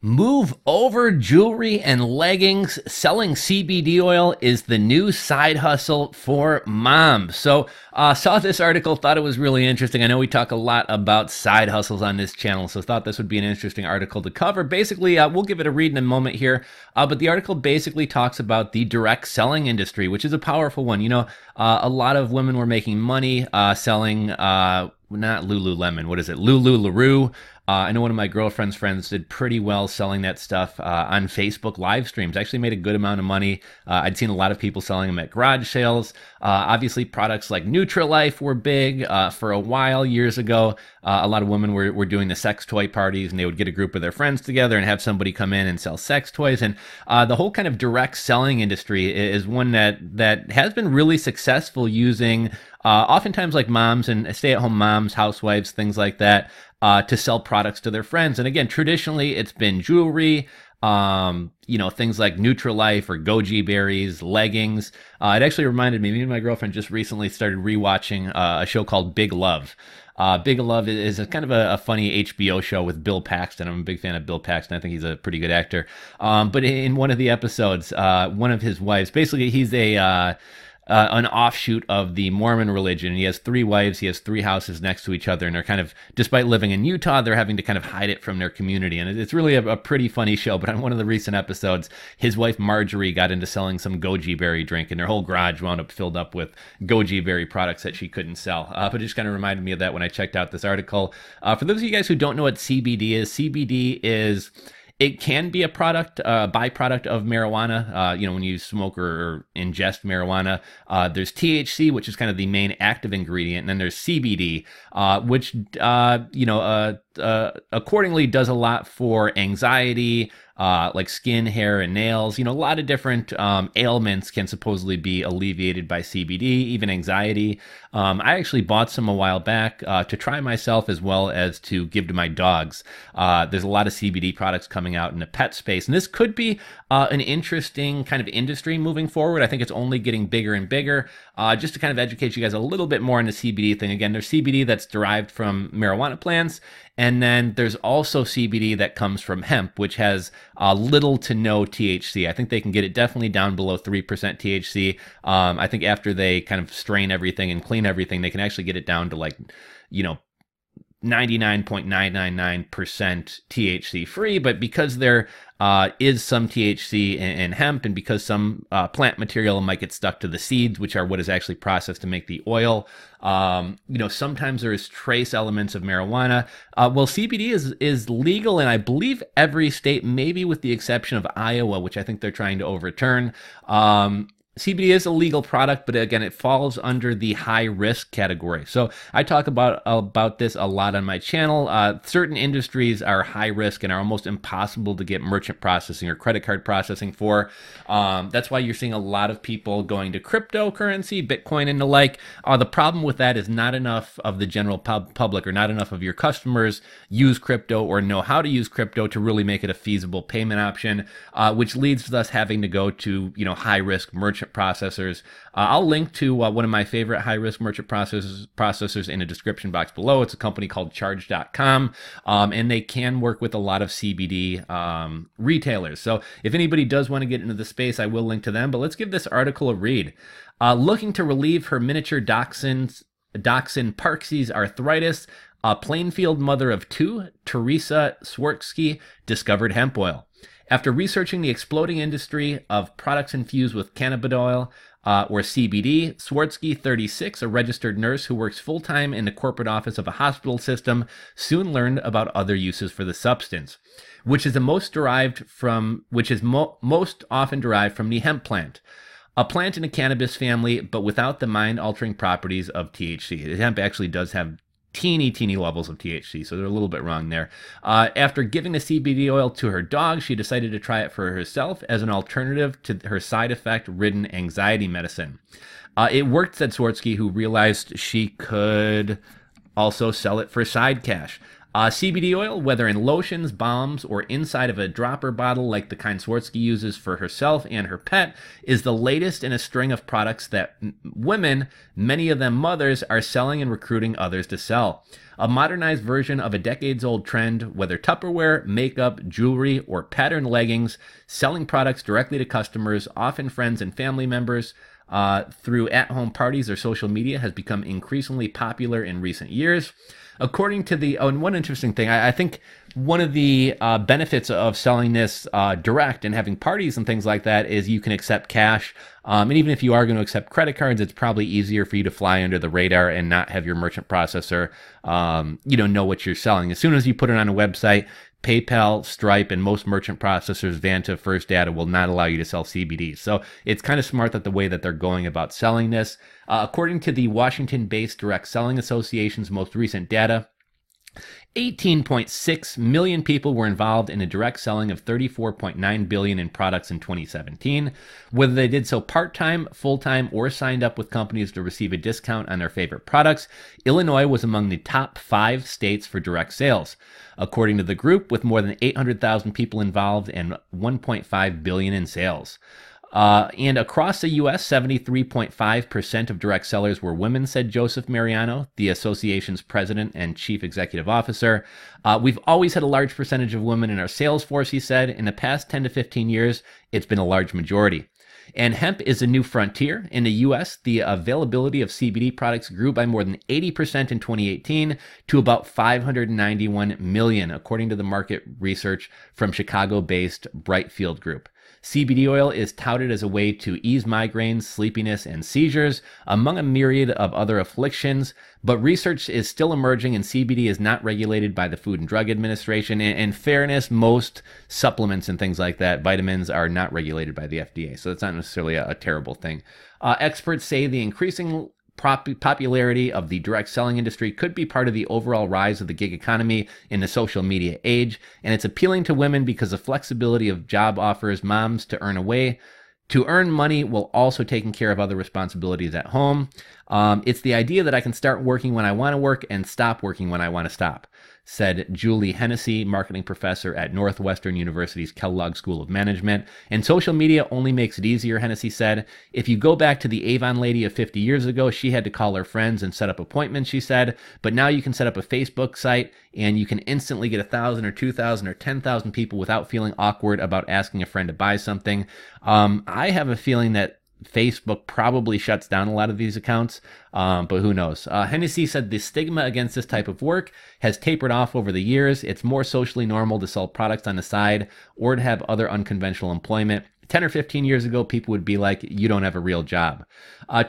Move over jewelry and leggings. Selling CBD oil is the new side hustle for moms. So saw this article, thought it was really interesting. I know we talk a lot about side hustles on this channel, so thought this would be an interesting article to cover. Basically, we'll give it a read in a moment here, but the article basically talks about the direct selling industry, which is a powerful one. You know, a lot of women were making money selling not Lululemon, what is it? LuLaRoe. I know one of my girlfriend's friends did pretty well selling that stuff on Facebook live streams. Actually made a good amount of money. I'd seen a lot of people selling them at garage sales. Obviously, products like Nutrilite were big for a while years ago. A lot of women were doing the sex toy parties, and they would get a group of their friends together and have somebody come in and sell sex toys. And the whole kind of direct selling industry is one that has been really successful using oftentimes like moms and stay-at-home moms, housewives, things like that, to sell products to their friends. And again, traditionally, it's been jewelry, things like Nutrilite or goji berries, leggings. It actually reminded me and my girlfriend just recently started rewatching a show called Big Love. Big Love is a kind of a funny HBO show with Bill Paxton. I'm a big fan of Bill Paxton. I think he's a pretty good actor. But in one of the episodes, one of his wives, basically he's an offshoot of the Mormon religion. He has 3 wives. He has 3 houses next to each other. And they're kind of, despite living in Utah, they're having to kind of hide it from their community. And it's really a pretty funny show. But on one of the recent episodes, his wife Marjorie got into selling some goji berry drink, and their whole garage wound up filled up with goji berry products that she couldn't sell. But it just kind of reminded me of that when I checked out this article. For those of you guys who don't know what CBD is, it can be a product, byproduct of marijuana. When you smoke or ingest marijuana, there's THC, which is kind of the main active ingredient, and then there's CBD, which accordingly does a lot for anxiety, like skin, hair, and nails. A lot of different ailments can supposedly be alleviated by CBD, even anxiety. I actually bought some a while back to try myself as well as to give to my dogs. There's a lot of CBD products coming out in the pet space, and this could be an interesting kind of industry moving forward. I think it's only getting bigger and bigger. Just to kind of educate you guys a little bit more on the CBD thing. Again, there's CBD that's derived from marijuana plants, and then there's also CBD that comes from hemp, which has little to no THC. I think they can get it definitely down below 3% THC. I think after they kind of strain everything and clean everything, they can actually get it down to 99.999% THC free, but because there is some THC in hemp, and because some plant material might get stuck to the seeds, which are what is actually processed to make the oil, sometimes there is trace elements of marijuana. CBD is legal in, I believe, every state, maybe with the exception of Iowa, which I think they're trying to overturn. CBD is a legal product, but again, it falls under the high risk category. So I talk about this a lot on my channel. Certain industries are high risk and are almost impossible to get merchant processing or credit card processing for. That's why you're seeing a lot of people going to cryptocurrency, Bitcoin, and the like. The problem with that is not enough of the general public or not enough of your customers use crypto or know how to use crypto to really make it a feasible payment option, which leads to us having to go to high risk merchant processors. I'll link to one of my favorite high-risk merchant processors in the description box below. It's a company called Charge.com, and they can work with a lot of CBD retailers. So if anybody does want to get into the space, I will link to them. But let's give this article a read. Looking to relieve her miniature dachshund Parksy's arthritis, a Plainfield mother of 2, Teresa Swartzky, discovered hemp oil. After researching the exploding industry of products infused with cannabidiol, or CBD, Swartzky, 36, a registered nurse who works full-time in the corporate office of a hospital system, soon learned about other uses for the substance, which is most often derived from the hemp plant. A plant in a cannabis family, but without the mind-altering properties of THC. The hemp actually does have teeny levels of THC, so they're a little bit wrong there. After giving the CBD oil to her dog, she decided to try it for herself as an alternative to her side effect-ridden anxiety medicine. It worked, said Swartzky, who realized she could also sell it for side cash. CBD oil, whether in lotions, balms, or inside of a dropper bottle like the kind Swarovski uses for herself and her pet, is the latest in a string of products that women, many of them mothers, are selling and recruiting others to sell. A modernized version of a decades-old trend, whether Tupperware, makeup, jewelry, or patterned leggings, selling products directly to customers, often friends and family members, through at-home parties or social media, has become increasingly popular in recent years. According to and one interesting thing, I think one of the benefits of selling this direct and having parties and things like that is you can accept cash. And even if you are going to accept credit cards, it's probably easier for you to fly under the radar and not have your merchant processor, know what you're selling. As soon as you put it on a website, PayPal, Stripe, and most merchant processors, Vanta, First Data, will not allow you to sell CBD. So it's kind of smart that the way that they're going about selling this. According to the Washington-based Direct Selling Association's most recent data, 18.6 million people were involved in a direct selling of $34.9 billion in products in 2017. Whether they did so part-time, full-time, or signed up with companies to receive a discount on their favorite products, Illinois was among the top 5 states for direct sales. According to the group, with more than 800,000 people involved and $1.5 billion in sales. And across the U.S., 73.5% of direct sellers were women, said Joseph Mariano, the association's president and chief executive officer. We've always had a large percentage of women in our sales force, he said. In the past 10 to 15 years, it's been a large majority. And hemp is a new frontier. In the U.S., the availability of CBD products grew by more than 80% in 2018 to about 591 million, according to the market research from Chicago-based Brightfield Group. CBD oil is touted as a way to ease migraines, sleepiness, and seizures, among a myriad of other afflictions, but research is still emerging and CBD is not regulated by the Food and Drug Administration. In fairness, most supplements and things like that, vitamins, are not regulated by the FDA, so it's not necessarily a terrible thing. Experts say the increasing popularity of the direct selling industry could be part of the overall rise of the gig economy in the social media age, and it's appealing to women because of flexibility of job offers moms to earn money while also taking care of other responsibilities at home. It's the idea that I can start working when I want to work and stop working when I want to stop, said Julie Hennessy, marketing professor at Northwestern University's Kellogg School of Management. And social media only makes it easier, Hennessy said. If you go back to the Avon lady of 50 years ago, she had to call her friends and set up appointments, she said. But now you can set up a Facebook site and you can instantly get 1,000 or 2,000 or 10,000 people without feeling awkward about asking a friend to buy something. I have a feeling that Facebook probably shuts down a lot of these accounts, but who knows? Hennessy said the stigma against this type of work has tapered off over the years. It's more socially normal to sell products on the side or to have other unconventional employment. 10 or 15 years ago, people would be like, you don't have a real job.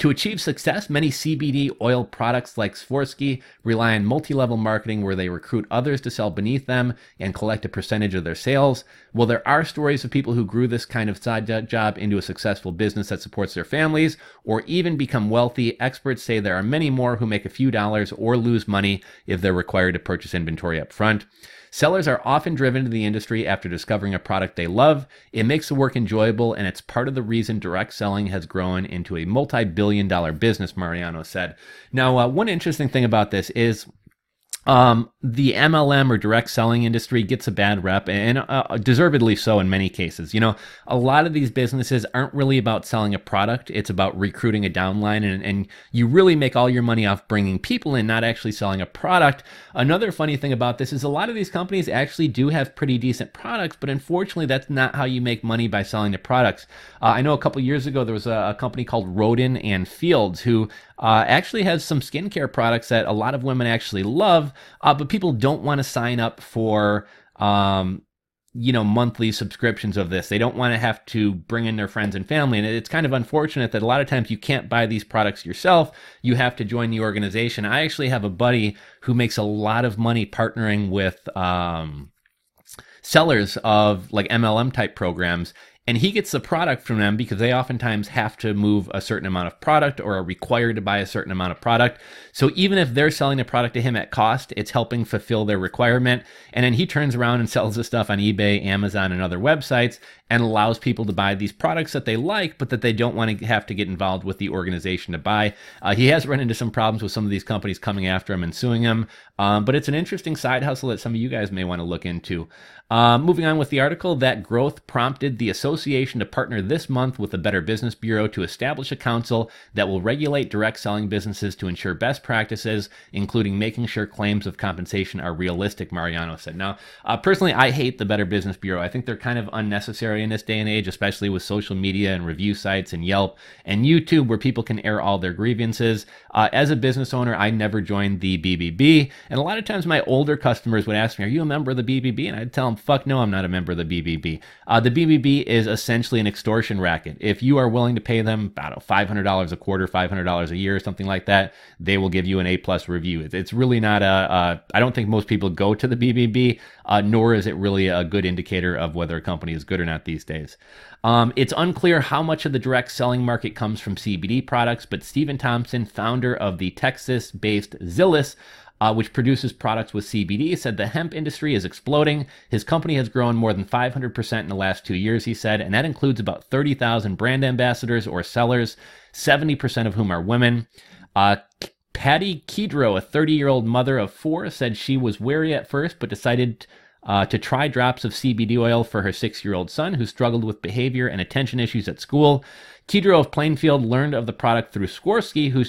To achieve success, many CBD oil products like Swarovski rely on multi-level marketing where they recruit others to sell beneath them and collect a percentage of their sales. Well, there are stories of people who grew this kind of side job into a successful business that supports their families or even become wealthy. Experts say there are many more who make a few dollars or lose money if they're required to purchase inventory up front. Sellers are often driven to the industry after discovering a product they love. It makes the work enjoyable, and it's part of the reason direct selling has grown into a multi-billion-dollar business, Mariano said. Now, one interesting thing about this is the MLM or direct selling industry gets a bad rep, and deservedly so in many cases. You know, a lot of these businesses aren't really about selling a product. It's about recruiting a downline, and you really make all your money off bringing people in, not actually selling a product. Another funny thing about this is a lot of these companies actually do have pretty decent products, but unfortunately, that's not how you make money by selling the products. I know a couple years ago, there was a company called Roden and Fields who actually has some skincare products that a lot of women actually love, but people don't want to sign up for, monthly subscriptions of this. They don't want to have to bring in their friends and family. And it's kind of unfortunate that a lot of times you can't buy these products yourself. You have to join the organization. I actually have a buddy who makes a lot of money partnering with sellers of like MLM type programs. And he gets the product from them because they oftentimes have to move a certain amount of product or are required to buy a certain amount of product. So even if they're selling the product to him at cost, it's helping fulfill their requirement. And then he turns around and sells the stuff on eBay, Amazon, and other websites. and allows people to buy these products that they like, but that they don't want to have to get involved with the organization to buy. He has run into some problems with some of these companies coming after him and suing him, but it's an interesting side hustle that some of you guys may want to look into. Moving on with the article, that growth prompted the association to partner this month with the Better Business Bureau to establish a council that will regulate direct selling businesses to ensure best practices, including making sure claims of compensation are realistic, Mariano said. Now, personally, I hate the Better Business Bureau. I think they're kind of unnecessary in this day and age, especially with social media and review sites and Yelp and YouTube, where people can air all their grievances. As a business owner, I never joined the BBB, and a lot of times my older customers would ask me, "Are you a member of the BBB?" And I'd tell them, "Fuck no, I'm not a member of the BBB." The BBB is essentially an extortion racket. If you are willing to pay them, I don't know, $500 a quarter, $500 a year, something like that, they will give you an A+ review. It's really not I don't think most people go to the BBB, nor is it really a good indicator of whether a company is good or not these days. It's unclear how much of the direct selling market comes from CBD products, but Stephen Thompson, founder of the Texas-based Zillis, which produces products with CBD, said the hemp industry is exploding. His company has grown more than 500% in the last 2 years, he said, and that includes about 30,000 brand ambassadors or sellers, 70% of whom are women. Patty Kedro, a 30-year-old mother of 4, said she was wary at first, but decided to try drops of CBD oil for her 6-year-old son, who struggled with behavior and attention issues at school. Kedro of Plainfield learned of the product through Swirsky,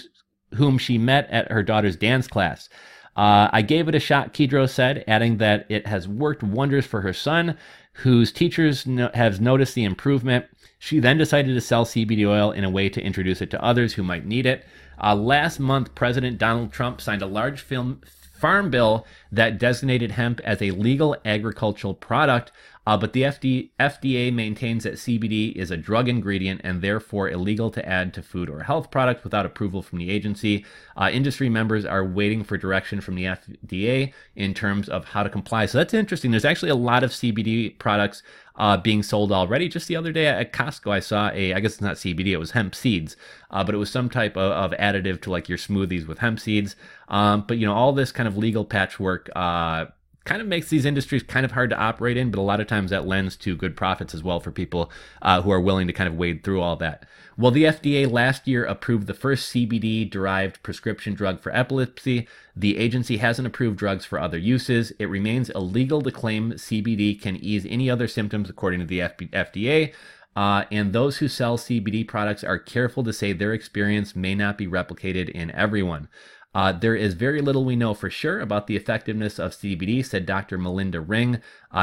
whom she met at her daughter's dance class. I gave it a shot, Kedro said, adding that it has worked wonders for her son, whose teachers have noticed the improvement. She then decided to sell CBD oil in a way to introduce it to others who might need it. Last month, President Donald Trump signed a large farm bill that designated hemp as a legal agricultural product, but the FDA maintains that CBD is a drug ingredient and therefore illegal to add to food or health products without approval from the agency. Industry members are waiting for direction from the FDA in terms of how to comply. So that's interesting. There's actually a lot of CBD products being sold already. Just the other day at Costco, I saw I guess it's not CBD, it was hemp seeds, but it was some type of additive to like your smoothies with hemp seeds. But all this kind of legal patchwork kind of makes these industries kind of hard to operate in, but a lot of times that lends to good profits as well for people who are willing to kind of wade through all that. Well, the FDA last year approved the first CBD-derived prescription drug for epilepsy. The agency hasn't approved drugs for other uses. It remains illegal to claim CBD can ease any other symptoms, according to the FDA. And those who sell CBD products are careful to say their experience may not be replicated in everyone. There is very little we know for sure about the effectiveness of CBD, said Dr. Melinda Ring,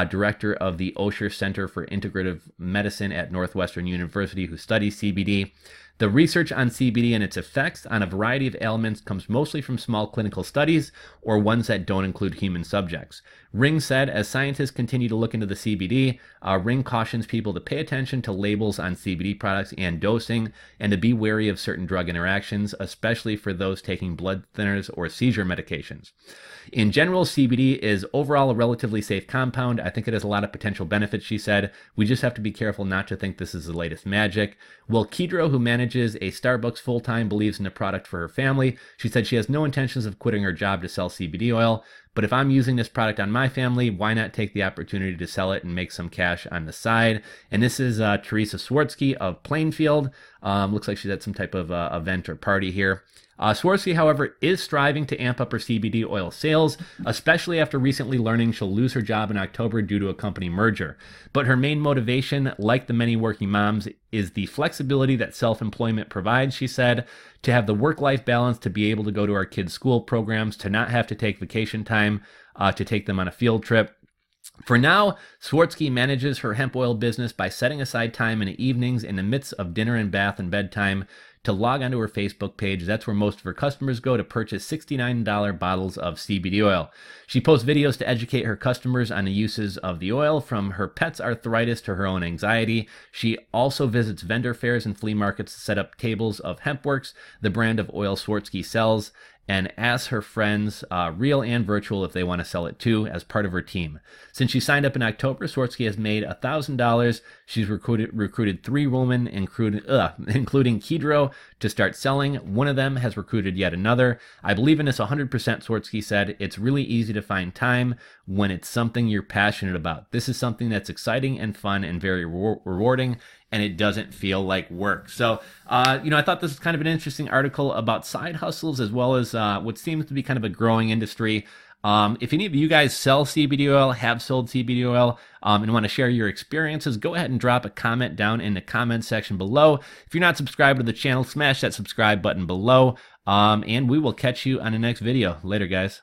director of the Osher Center for Integrative Medicine at Northwestern University, who studies CBD. The research on CBD and its effects on a variety of ailments comes mostly from small clinical studies or ones that don't include human subjects. Ring said, as scientists continue to look into the CBD, Ring cautions people to pay attention to labels on CBD products and dosing, and to be wary of certain drug interactions, especially for those taking blood thinners or seizure medications. In general, CBD is overall a relatively safe compound. I think it has a lot of potential benefits, she said. We just have to be careful not to think this is the latest magic. Well, Kedro, who manages a Starbucks full-time, believes in the product for her family. She said she has no intentions of quitting her job to sell CBD oil. But if I'm using this product on my family, why not take the opportunity to sell it and make some cash on the side? And this is Teresa Swirsky of Plainfield. Looks like she's at some type of event or party here. Swirsky, however, is striving to amp up her CBD oil sales, especially after recently learning she'll lose her job in October due to a company merger. But her main motivation, like the many working moms, is the flexibility that self-employment provides, she said, to have the work-life balance, to be able to go to our kids' school programs, to not have to take vacation time, to take them on a field trip. For now, Swirsky manages her hemp oil business by setting aside time in the evenings in the midst of dinner and bath and bedtime to log onto her Facebook page. That's where most of her customers go to purchase $69 bottles of CBD oil. She posts videos to educate her customers on the uses of the oil, from her pet's arthritis to her own anxiety. She also visits vendor fairs and flea markets to set up tables of HempWorks, the brand of oil Swirsky sells. and asks her friends, real and virtual, if they want to sell it too as part of her team. Since she signed up in October, Swarovski has made $1,000. She's recruited 3 women, including Kedro, to start selling. One of them has recruited yet another. I believe in this 100%, Swarovski said. It's really easy to find time when it's something you're passionate about. This is something that's exciting and fun and very rewarding, and it doesn't feel like work. So, I thought this was kind of an interesting article about side hustles as well as what seems to be kind of a growing industry. If any of you guys sell CBD oil, have sold CBD oil, and want to share your experiences, go ahead and drop a comment down in the comment section below. If you're not subscribed to the channel, smash that subscribe button below, and we will catch you on the next video. Later, guys.